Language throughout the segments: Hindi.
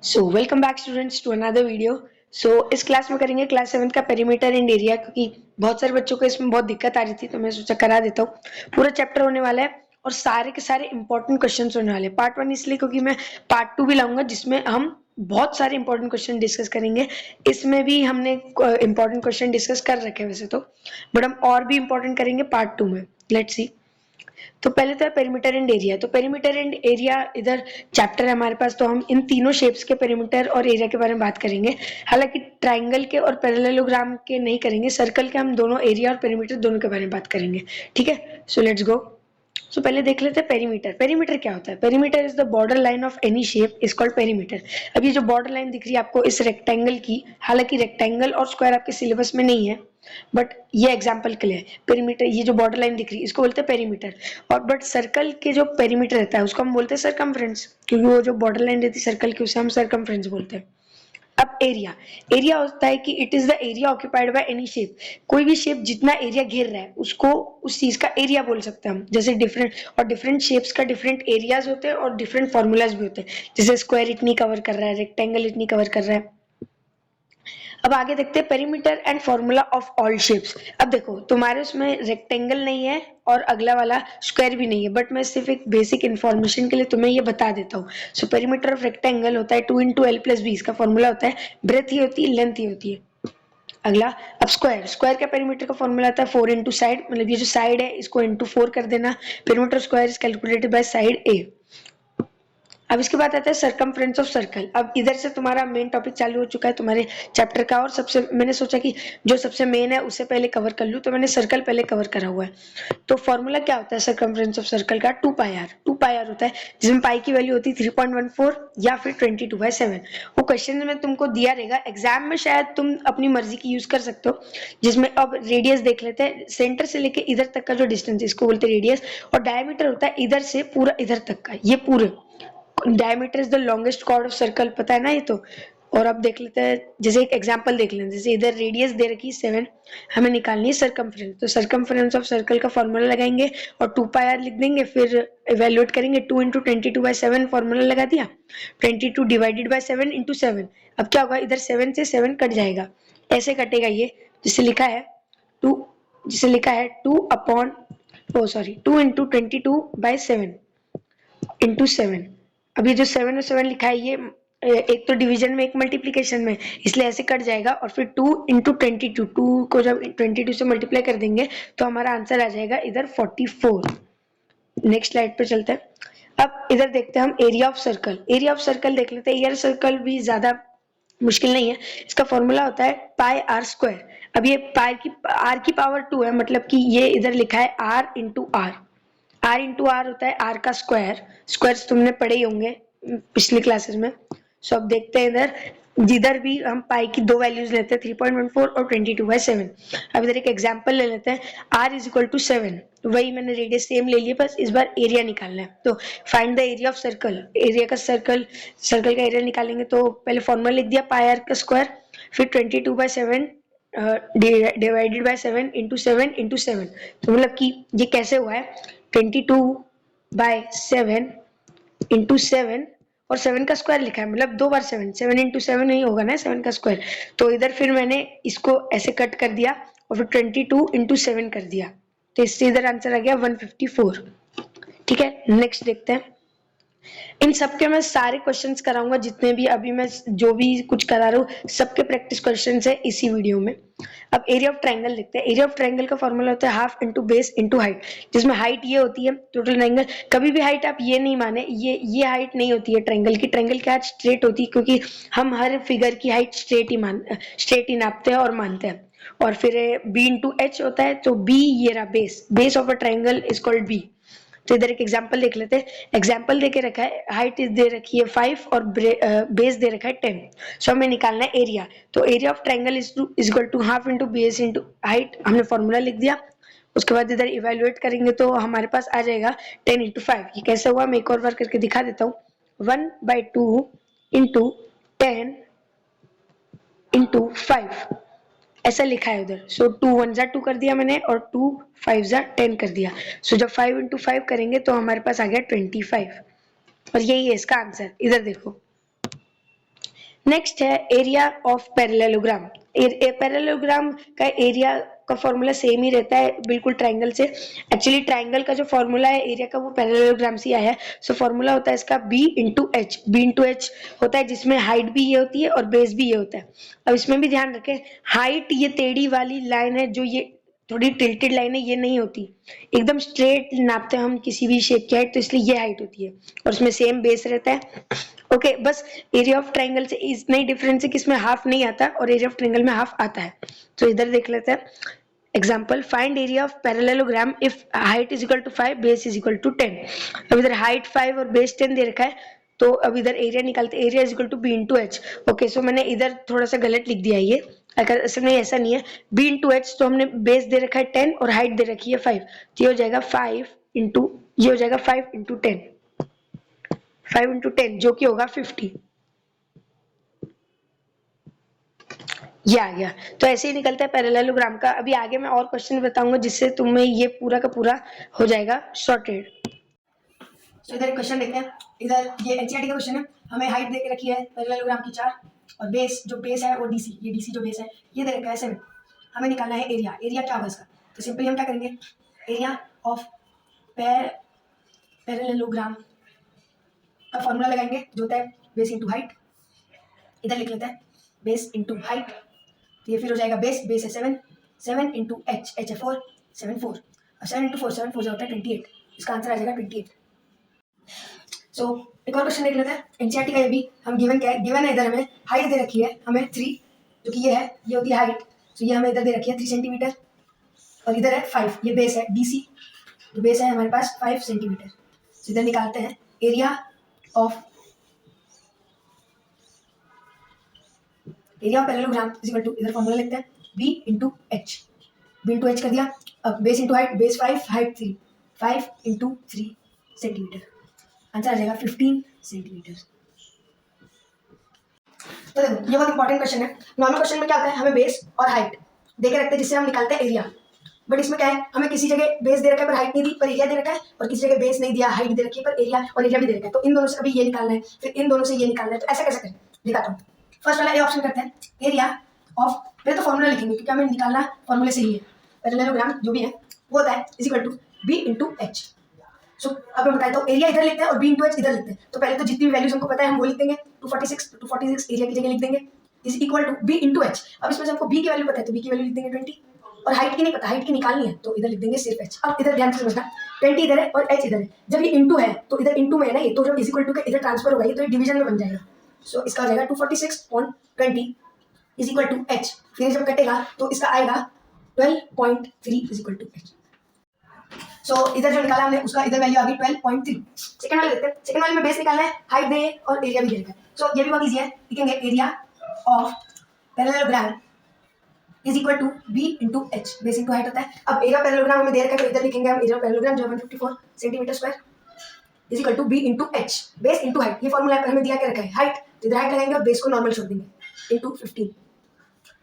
So welcome back students to another video. इस क्लास में करेंगे क्लास 7 का पेरीमीटर एंड एरिया, क्योंकि बहुत सारे बच्चों को इसमें बहुत दिक्कत आ रही थी, तो मैं सोचा करा देता हूँ। पूरा चैप्टर होने वाला है और सारे के सारे इंपॉर्टेंट क्वेश्चन होने वाले हैं। पार्ट 1 इसलिए क्योंकि मैं पार्ट 2 भी लाऊंगा जिसमें हम बहुत सारे इंपॉर्टेंट क्वेश्चन डिस्कस करेंगे। इसमें भी हमने इंपॉर्टेंट क्वेश्चन डिस्कस कर रखे हैं वैसे तो, बट हम और भी इंपॉर्टेंट करेंगे पार्ट 2 में। Let's see. तो पहले तो है पेरीमीटर एंड एरिया। तो पेरीमीटर एंड एरिया इधर चैप्टर है हमारे पास, तो हम इन तीनों शेप्स के पेरीमीटर और एरिया के बारे में बात करेंगे। हालांकि ट्राइंगल के और पैरेललोग्राम के नहीं करेंगे, सर्कल के हम दोनों एरिया और पेरीमीटर दोनों के बारे में बात करेंगे। ठीक है, सो लेट्स गो। सो पहले देख लेते हैं पेरीमीटर। पेरीमीटर क्या होता है? Perimeter is the border line of any shape is called perimeter. अब ये जो बॉर्डर लाइन दिख रही है आपको इस रेक्टेंगल की, हालांकि रेक्टेंगल और स्क्वायर आपके सिलेबस में नहीं है, बट ये एग्जांपल के लिए पेरीमीटर, ये जो बॉर्डर लाइन दिख रही है इसको बोलते हैं पेरीमीटर। और बट सर्कल के जो पेरीमीटर रहता है उसको हम बोलते हैं सरकमफ्रेंस, क्योंकि वो जो बॉर्डर लाइन रहती है सर्कल की उसे हम सरकमफ्रेंस बोलते हैं। अब एरिया, एरिया होता है कि it is the area occupied by any shape. कोई भी शेप जितना एरिया घेर रहा है उसको उस चीज का एरिया बोल सकते हैं हम। जैसे डिफरेंट शेप्स का डिफरेंट एरियाज होते हैं और डिफरेंट फॉर्मूलाज भी होते हैं। जैसे स्क्वायर इतनी कवर कर रहा है, रेक्टेंगल इतनी कवर कर रहा है। अब आगे देखते हैं perimeter and formula of all shapes. अब देखो तुम्हारे उसमें रेक्टेंगल नहीं है और अगला वाला स्क्वायर भी नहीं है, बट मैं सिर्फ एक बेसिक इन्फॉर्मेशन के लिए तुम्हें ये बता देता हूँ। सो पेरीमीटर ऑफ रेक्टेंगल होता है 2 इंटू एल प्लस बी। इसका फॉर्मूला होता है ब्रेथ ही होती है, लेंथ ही होती है। अगला, अब स्क्वायर, स्क्वायर का पेरीमीटर का फॉर्मूला आता है 4 इंटू साइड, मतलब ये जो साइड है इसको इंटू 4 कर देना। Perimeter square is calculated by side A. अब इसके बाद आता है सरकमफ्रेंस ऑफ सर्कल। अब इधर से तुम्हारा मेन टॉपिक चालू हो चुका है तुम्हारे चैप्टर का, और सबसे मैंने सोचा कि जो सबसे मेन है उसे पहले कवर कर लूं, तो मैंने सर्कल पहले कवर करा हुआ है। तो फॉर्मूला क्या होता है सरकमफ्रेंस ऑफ सर्कल का? 2 पाई आर। 2 पाई आर होता है जिसमें पाई की वैल्यू होती है 3.14 या फिर 22/7। वो क्वेश्चन में तुमको दिया रहेगा, एग्जाम में शायद तुम अपनी मर्जी की यूज कर सकते हो। जिसमें अब रेडियस देख लेते हैं, सेंटर से लेके इधर तक का जो डिस्टेंस है इसको बोलते हैं रेडियस, और डायमीटर होता है इधर से पूरा इधर तक का, ये पूरे। Diameter is the longest chord of circle, पता है ना ये तो। और अब देख लेते हैं, जैसे एक एग्जांपल देख लें। जैसे इधर रेडियस दे रखी है 7, हमें निकालनी है सरकमफ्रेंस। तो सरकमफ्रेंस ऑफ सर्कल का फॉर्मूला लगाएंगे और 2 पाई आर लिख देंगे, फिर इवेल्युएट करेंगे। 2 इंटू 22/7 फॉर्मूला लगा दिया, 22 डिवाइडेड बाय 7 इंटू 7। अब क्या होगा, इधर 7 से 7 कट जाएगा, ऐसे कटेगा ये। जिसे लिखा है 2, जिसे लिखा है 2 अपॉन, ओ सॉरी, 2 इंटू 22/7 इंटू 7। अब ये जो 7 और 7 लिखा है, ये एक तो डिवीजन में एक मल्टीप्लीकेशन में, इसलिए ऐसे कट जाएगा। और फिर 2 इंटू 22, 2 को जब 22 से मल्टीप्लाई कर देंगे तो हमारा आंसर आ जाएगा इधर 44। नेक्स्ट स्लाइड पे चलते हैं। अब इधर देखते हैं हम area of circle. Area of circle देख लेते हैं। एरिया सर्कल भी ज्यादा मुश्किल नहीं है। इसका फॉर्मूला होता है पाई आर स्क्वायर। अब ये पाई की आर की पावर 2 है, मतलब कि ये इधर लिखा है R into R. R into R होता है आर का स्क्वायर। स्क्वायर तुमने पढ़े ही होंगे पिछली क्लासेस में। सो अब देखते हैं इधर, जिधर भी हम पाई की दो वैल्यूज लेते हैं 3.14 और 22/7। अब इधर एक एग्जांपल ले लेते हैं, r इज इक्वल टू 7। वही मैंने रेडियस सेम ले लिया, बस इस बार एरिया निकालना है। तो find the area of circle. Area का सर्कल का एरिया निकालेंगे तो पहले फॉर्मूला लिख दिया पाई आर का स्क्वायर, फिर 22/7 डिवाइडेड बाय 7 इंटू 7 इंटू 7। तो मतलब कि ये कैसे हुआ है, 22/7 इंटू 7 और 7 का स्क्वायर लिखा है, मतलब 2 बार 7, 7 इंटू 7 नहीं होगा ना 7 का स्क्वायर। तो इधर फिर मैंने इसको ऐसे कट कर दिया और फिर 22 इंटू 7 कर दिया, तो इससे इधर आंसर आ गया 154। ठीक है, नेक्स्ट देखते हैं। इन सबके मैं सारे क्वेश्चंस कराऊंगा, जितने भी अभी मैं जो भी कुछ करा रहा हूँ सबके प्रैक्टिस क्वेश्चंस है इसी वीडियो में। अब एरिया ऑफ ट्रायंगल देखते हैं। एरिया ऑफ ट्रायंगल का फॉर्मूला होता है half into base into height, जिसमें हाइट ये होती है टोटल ट्रायंगल। कभी भी हाइट आप ये नहीं माने, ये हाइट नहीं होती है ट्रायंगल की। ट्रायंगल की हाइट स्ट्रेट होती है, क्योंकि हम हर फिगर की हाइट स्ट्रेट ही नापते हैं और मानते हैं। और फिर बी इंटू एच होता है, तो बी ये रहा base of a triangle is called B. तो इधर एक एग्जांपल देख लेते हैं। एग्जांपल देके रखा है, हाइट दे रखी है 5 और बेस दे रखा है 10। सो हमें निकालना है एरिया। तो area of triangle is equal to half into base into height. हमने फॉर्मूला लिख दिया। उसके बाद इधर इवेल्युएट करेंगे तो हमारे पास आ जाएगा 10 इंटू 5। ये कैसे हुआ मैं एक और बार करके दिखा देता हूँ। 1/2 इंटू 10 इंटू 5 ऐसा लिखा है उधर। सो 2 1 जा 2 कर दिया मैंने और 2 5 जा 10 कर दिया। सो जब 5 इंटू 5 करेंगे तो हमारे पास आ गया 25, और यही है इसका आंसर। इधर देखो, नेक्स्ट है एरिया ऑफ पैरेललोग्राम। पैरेललोग्राम का एरिया का फॉर्मूला सेम ही रहता है बिल्कुल ट्राइंगल से। एक्चुअली ट्राइंगल का जो फॉर्मूला है एरिया का वो पैरेललोग्राम से आया है। सो फॉर्मूला होता है इसका b into H. B into H होता है जिसमें हाइट भी ये होती है और बेस भी ये होता है। अब इसमें भी ध्यान रखें, हाइट ये टेढ़ी वाली लाइन है, जो ये थोड़ी टिल्टेड लाइन है, ये नहीं होती। एकदम स्ट्रेट नापते हैं हम किसी भी शेप की हाइट, तो इसलिए ये हाइट होती है और उसमें सेम बेस रहता है। ओके बस एरिया ऑफ ट्राइंगल से इतना ही डिफरेंस है कि इसमें हाफ नहीं आता और एरिया ऑफ ट्राइंगल में हाफ आता है। तो इधर देख लेते हैं example, find area of parallelogram if height is equal to 5, base is equal to 10। अब इधर हाइट 5 और बेस 10 दे रखा है, तो अब इधर एरिया निकालते, area is equal to B into H. Okay so मैंने इधर थोड़ा सा गलत लिख दिया ये, अगर असल में ऐसा नहीं है। बी इंटू एच तो हमने बेस दे रखा है 10 और हाइट दे रखी है 5, तो ये हो जाएगा 5 इंटू, ये हो जाएगा 5 इंटू 10, 5 इंटू 10 जो कि होगा 50। ये आ गया। तो ऐसे ही निकलता है पैरेललोग्राम का। अभी आगे मैं और क्वेश्चन बताऊंगा जिससे तुम्हें ये पूरा का पूरा हो जाएगा सॉर्टेड। तो इधर एक क्वेश्चन देखते हैं। इधर ये एनसीईआरटी का क्वेश्चन है। हमें हाइट दे के रखी है पैरेललोग्राम की 4 और बेस जो बेस है वो डीसी, ये डीसी जो बेस है ये दे रखा है 7। हमें निकालना है एरिया। एरिया क्या होगा इसका? तो सिंपली हम क्या करेंगे, एरिया ऑफ पैरेललोग्राम का फॉर्मूला लगाएंगे जो होता है बेस इंटू हाइट। इधर लिख लेते हैं बेस इंटू हाइट, तो ये फिर हो जाएगा बेस, बेस है 7, 7 इंटू एच, एच है 4, 7 4। अब 7 इंटू 4, 7 4 होता है 28। इसका आंसर आ जाएगा 28। सो एक और क्वेश्चन देख लेते हैं एनसीईआरटी का। ये भी हम गिवन क्या है, गिवन है इधर हमें हाइट दे रखी है हमें 3, जो कि ये है, ये होती है हाइट। तो ये हमें इधर दे रखी है 3 सेंटीमीटर और इधर है 5, ये बेस है डीसी, तो बेस है हमारे पास 5 सेंटीमीटर। तो इधर निकालते हैं area of parallelogram is equal to, इधर फॉर्मूला लिखते हैं B into H. B into H कर दिया। अब base into height, base 5 height 3, 5 into 3 centimetre. Answer आ जाएगा 15 सेंटीमीटर। तो देखो ये बहुत इंपॉर्टेंट क्वेश्चन है। नॉर्मल क्वेश्चन में क्या होता है, हमें बेस और हाइट दे के रखते हैं जिससे हम निकालते हैं एरिया। बट इसमें क्या है, हमें किसी जगह बेस दे रखा है पर हाइट नहीं दी, पर एरिया दे रखा है, और किसी जगह बेस नहीं दिया, हाइट दे रखी है पर एरिया और एरिया भी दे रखा है। तो इन दोनों से अभी ये निकालना है, फिर इन दोनों से ये निकालना है। तो ऐसा कैसे करें दिखाता हूँ। फर्स्ट वाला ए ऑप्शन करते हैं, एरिया ऑफ, पहले तो फॉर्मूला लिखेंगे क्योंकि हमें निकालना फॉर्मूले से ही है। पैरेललोग्राम जो भी है वो होता है is equal to B into H. So अब हम बताए तो एरिया इधर लिखते हैं और बी इंटू एच इधर लिखते हैं। तो पहले तो जितनी भी वैल्यूज हमको पता है हम वो लिख देंगे। 246 एरिया की जगह लिख देंगे is equal to B into H. अब इसमें से हमको बी की वैल्यू पता है तो बी की वैल्यू लिख देंगे 20, और हाइट की नहीं पता, हाइट की निकालनी है तो इधर लिख देंगे सिर्फ एच। अब इधर ध्यान से समझना, 20 इधर है और एच इधर है। जब ये इंटू है तो इधर इंटू में है ना ये, तो जब इज इक्वल टू के इधर ट्रांसफर होगा ये तो डिवीजन में बन जाएगा। सो इसका हो जाएगा 246.20 इज इक्वल टू एच। फिर जब कटेगा तो इसका आएगा 12.3 इज इक्वल टू एच। सो इधर जो निकाला हमने उसका इधर वैल्यू आ गई 12.3। सेकंड वाले देखते हैं। सेकंड वाले में बेस निकालना है, हाइट दे और एरिया भी दे रखा है। सो ये भी बहुत इजी है, लिखेंगे area of parallelogram is equal to B into H. Base into height होता है। अब एरिया पैरेललोग्राम हमें दे रखा है तो इधर लिखेंगे हम एरिया पैरेललोग्राम जो 154 centimetre square is equal to B into H, base into height. ये फॉर्मूला हमें दिया के रखा है हाइट, तो इधर हाइट लगाएंगे और बेस को नॉर्मल छोड़ देंगे इंटू 15,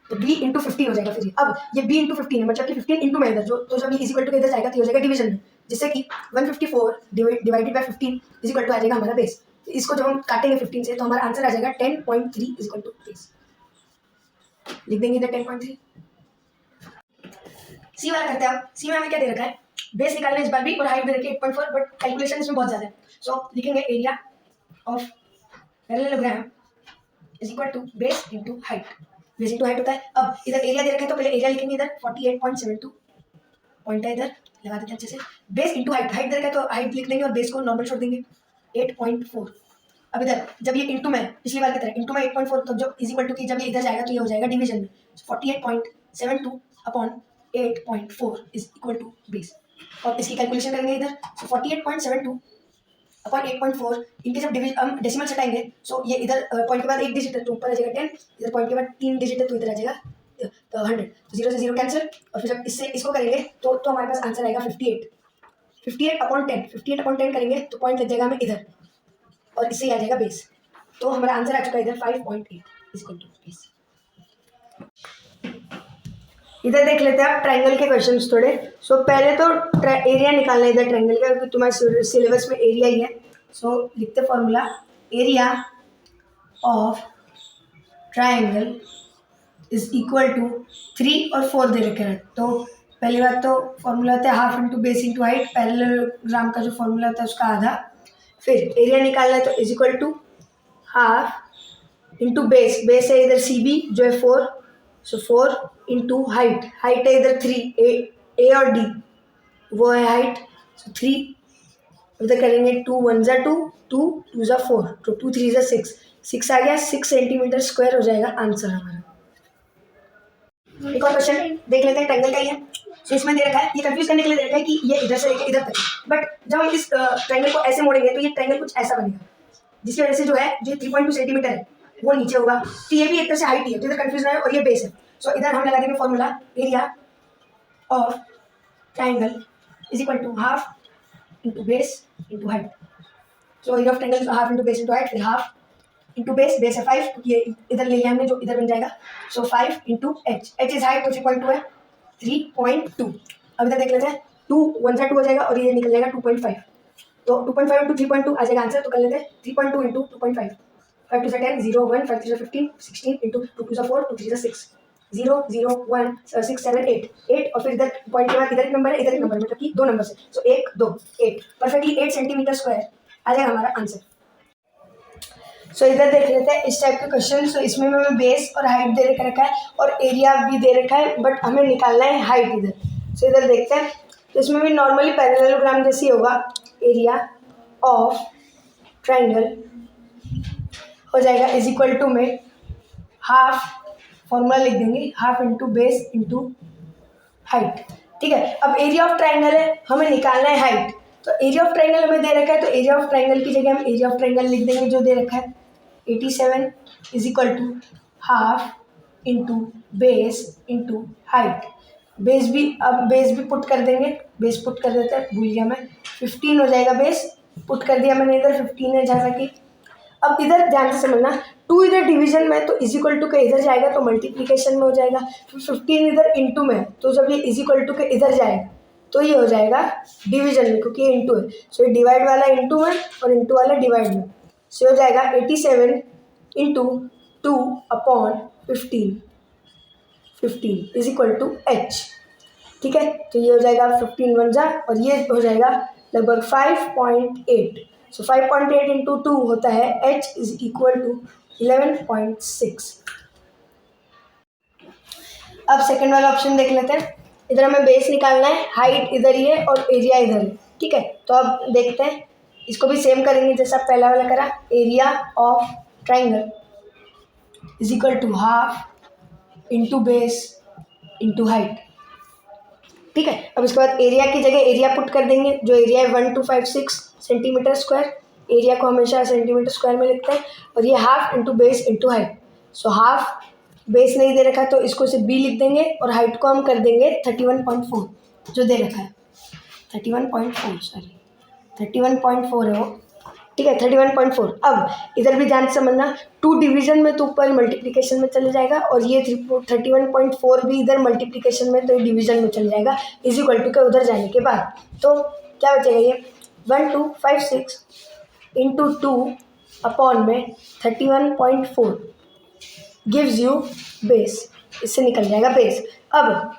तो b इंटू 15 हो जाएगा। फिर अब ये b इंटू 15 है, मतलब कि 15 इंटू में इधर जो, तो जब ये इज इक्वल टू इधर जाएगा तो हो जाएगा डिवीजन में, जिससे कि 154 divided by 15 is equal to आ जाएगा हमारा बेस। इसको जब हम काटेंगे 15 से तो हमारा आंसर आ जाएगा 10.3 इज इक्वल टू बेस। लिख देंगे इधर 10.3। सी वाला करते हैं हम। सी में हमें क्या दे रखा है, बेस निकालना है इस बार भी और हाइट दे रखी है 8.4, बट कैलकुलेशन इसमें बहुत ज्यादा है। सो लिखेंगे area of parallelogram is equal to base into height. Base into height होता है। अब इधर एरिया दे रखा है तो पहले एरिया लिखेंगे, इधर 48.72 पॉइंट है, इधर लगा देते हैं अच्छे से। बेस इंटू हाइट, हाइट दे रखा है तो हाइट लिख देंगे और बेस को नॉर्मल छोड़ देंगे 8.4। अब इधर जब ये इंटू में पिछली बार की तरह इंटू में 8.4, तो जब इज इक्वल टू की जब ये इधर जाएगा तो ये हो जाएगा डिवीजन में। 48.72 upon 8.4 is equal to base, और इसकी कैलकुलेशन करेंगे इधर। सो 48.72 अपॉन 8.4 इनके जब डिवीजन हम डेसिमल सटाएंगे, सो ये इधर पॉइंट के बाद एक डिजिट है तो ऊपर आ जाएगा 10, इधर पॉइंट के बाद 3 डिजिट है तो इधर आ जाएगा 100। तो 0 से 0 कैंसिल, और फिर जब इससे इसको करेंगे तो हमारे पास आंसर आएगा 58। 58 अपॉन 10, 58 अपॉन 10 करेंगे तो पॉइंट लग जाएगा हमें इधर, और इससे आ जाएगा बेस। तो हमारा आंसर आ चुका है इधर 5.8 इज इक्वल टू बेस। इधर देख लेते हैं आप ट्राइंगल के क्वेश्चंस थोड़े। सो पहले तो एरिया निकालना है इधर ट्राइंगल का, क्योंकि तुम्हारे सिलेबस में एरिया ही है। सो लिखते formula area of triangle is equal to 3 और 4 दे रखे हैं। तो पहली बात तो फॉर्मूला होता है half into base into height, parallelogram का जो फॉर्मूला होता है उसका आधा। फिर एरिया निकालना है तो is equal to half into base, base है इधर सी बी जो है 4, सो 4 इंटू हाइट, हाइट है इधर 3, ए और डी वो है हाइट, सो 3 इधर करेंगे 2 1 जा 2, 2 2 जा 4, तो 2 3 जा 6, 6 आ गया, 6 सेंटीमीटर स्क्वायर हो जाएगा आंसर हमारा। एक और क्वेश्चन देख लेते हैं, ट्रायंगल का ही है। सो इसमें दे रखा है, ये कंफ्यूज करने के लिए दे रखा है कि ये इधर से लेकर इधर तक, बट जब हम इस ट्रायंगल को ऐसे मोड़ेंगे तो ये ट्रायंगल कुछ ऐसा बनेगा, जिसकी वजह से जो है जो 3.2 सेंटीमीटर है वो नीचे होगा। तो ये भी एक तरह से हाइट ही है, तो इधर कंफ्यूजन है, और ये बेस है। सो इधर हम लगा देंगे formula area of triangle is equal to half into base into height. So area of triangle half into base into height, फिर हाफ इंटू बेस, बेस है 5, ये इधर ले लिया हमने जो इधर बन जाएगा। सो 5 into H, H is height तो 3.2 है, 3.2। अब इधर देख लेते हैं, 2 1 जा 2 हो जाएगा और ये निकल जाएगा 2.5, तो 2.5 इंटू 3.2 आ जाएगा आंसर। तो कर लेते हैं 3.2 इंटू 2.5, 5 2 से 10, 0 1, 5 3 से 15, 16 इंटू 2 2 से 4, 2 3 से 6, 0 0 1 6 7 8 8, और फिर इधर पॉइंट के बाद इधर एक नंबर है, इधर एक नंबर, मतलब कि 2 नंबर से, सो 1 2 8, परफेक्टली 8 सेंटीमीटर स्क्वायर आ जाएगा हमारा आंसर। सो इधर देख लेते हैं इस टाइप के क्वेश्चन। सो इसमें हमें बेस और हाइट दे रखा है और एरिया भी दे रखा है, बट हमें निकालना है हाइट इधर। सो इधर देखते हैं, तो इसमें भी नॉर्मली पैरेललोग्राम जैसी होगा, एरिया ऑफ ट्रायंगल हो जाएगा इज इक्वल टू में हाफ, फॉर्मूला लिख देंगे half into base into height. ठीक है, अब एरिया ऑफ ट्रायंगल है, हमें निकालना है हाइट। तो एरिया ऑफ ट्रायंगल हमें दे रखा है, तो एरिया ऑफ ट्रायंगल की जगह हम एरिया ऑफ ट्रायंगल लिख देंगे जो दे रखा है 87 is equal to half into base into height. Base भी, अब बेस भी पुट कर देंगे, बेस पुट कर देते हैं, भूल गया मैं, 15 हो जाएगा, बेस पुट कर दिया मैंने, इधर 15 है जैसा कि। अब इधर ध्यान से समझना, 2 इधर डिवीजन में तो इज इक्वल टू के इधर जाएगा तो मल्टीप्लीकेशन में हो जाएगा, फिर 15 इधर इंटू में, तो जब ये इज इक्वल टू के इधर जाएगा तो ये हो जाएगा डिवीजन में, क्योंकि ये इंटू है। सो ये डिवाइड वाला इंटू में और इंटू वाला डिवाइड में, सो हो जाएगा 87 into 2 upon 15 is equal to H. ठीक है, तो ये हो जाएगा 15 1 जा, और ये हो जाएगा लगभग 5.8। सो 5.8 इंटू 2 होता है एच इज इक्वल टू 11.6। अब सेकेंड वाला ऑप्शन देख लेते हैं। इधर हमें बेस निकालना है, हाइट इधर ही है और एरिया इधर है। ठीक है, तो अब देखते हैं, इसको भी सेम करेंगे जैसा पहला वाला करा, area of triangle is equal to half into base into height. ठीक है, अब इसके बाद एरिया की जगह एरिया पुट कर देंगे, जो एरिया है 1256 सेंटीमीटर स्क्वायर, एरिया को हमेशा सेंटीमीटर स्क्वायर में लिखते हैं, और ये half into base into height. So half, base नहीं दे रखा तो इसको सिर्फ बी लिख देंगे, और हाइट को हम कर देंगे 31.4 जो दे रखा है, 31.4 सॉरी 31.4 है वो। ठीक है, 31.4। अब इधर भी ध्यान से समझना, 2 डिवीजन में तो ऊपर मल्टीप्लिकेशन में चले जाएगा, और ये 31.4 भी इधर मल्टीप्लिकेशन में तो डिवीजन में चले जाएगा इज इक्वल टू के उधर जाने के बाद। तो क्या बचेगा, ये 1256 इंटू 2 अपॉन में 31.4 गिव्स यू बेस, इससे निकल जाएगा बेस। अब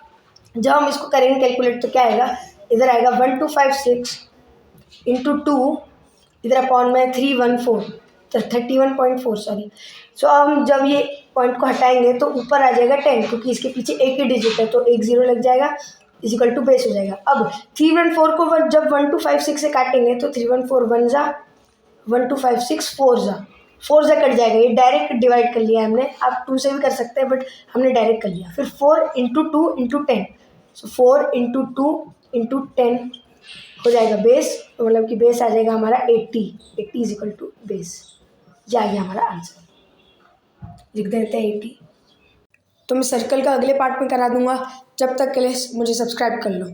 जब हम इसको करेंगे कैलकुलेट तो क्या आएगा, इधर आएगा 1256 इंटू 2, इधर अपॉन में 314, तो 31.4 सॉरी। सो हम जब ये पॉइंट को हटाएंगे तो ऊपर आ जाएगा 10, क्योंकि इसके पीछे एक ही डिजिट है, तो 1 0 लग जाएगा इज इक्वल टू बेस हो जाएगा। अब 314 को जब 1256 से काटेंगे तो 314 1 जा, 1256 4 जा कट जाएगा, ये डायरेक्ट डिवाइड कर लिया हमने। आप 2 से भी कर सकते हैं, बट हमने डायरेक्ट कर लिया। फिर 4 इंटू 2 इंटू 10, सो 4 इंटू 2 इंटू 10 हो जाएगा बेस, तो मतलब कि बेस आ जाएगा हमारा 80 इज इक्वल टू बेस। ये आ गया हमारा आंसर, लिख देते हैं 80। तो मैं सर्कल का अगले पार्ट में करा दूंगा, जब तक के लिए मुझे सब्सक्राइब कर लो।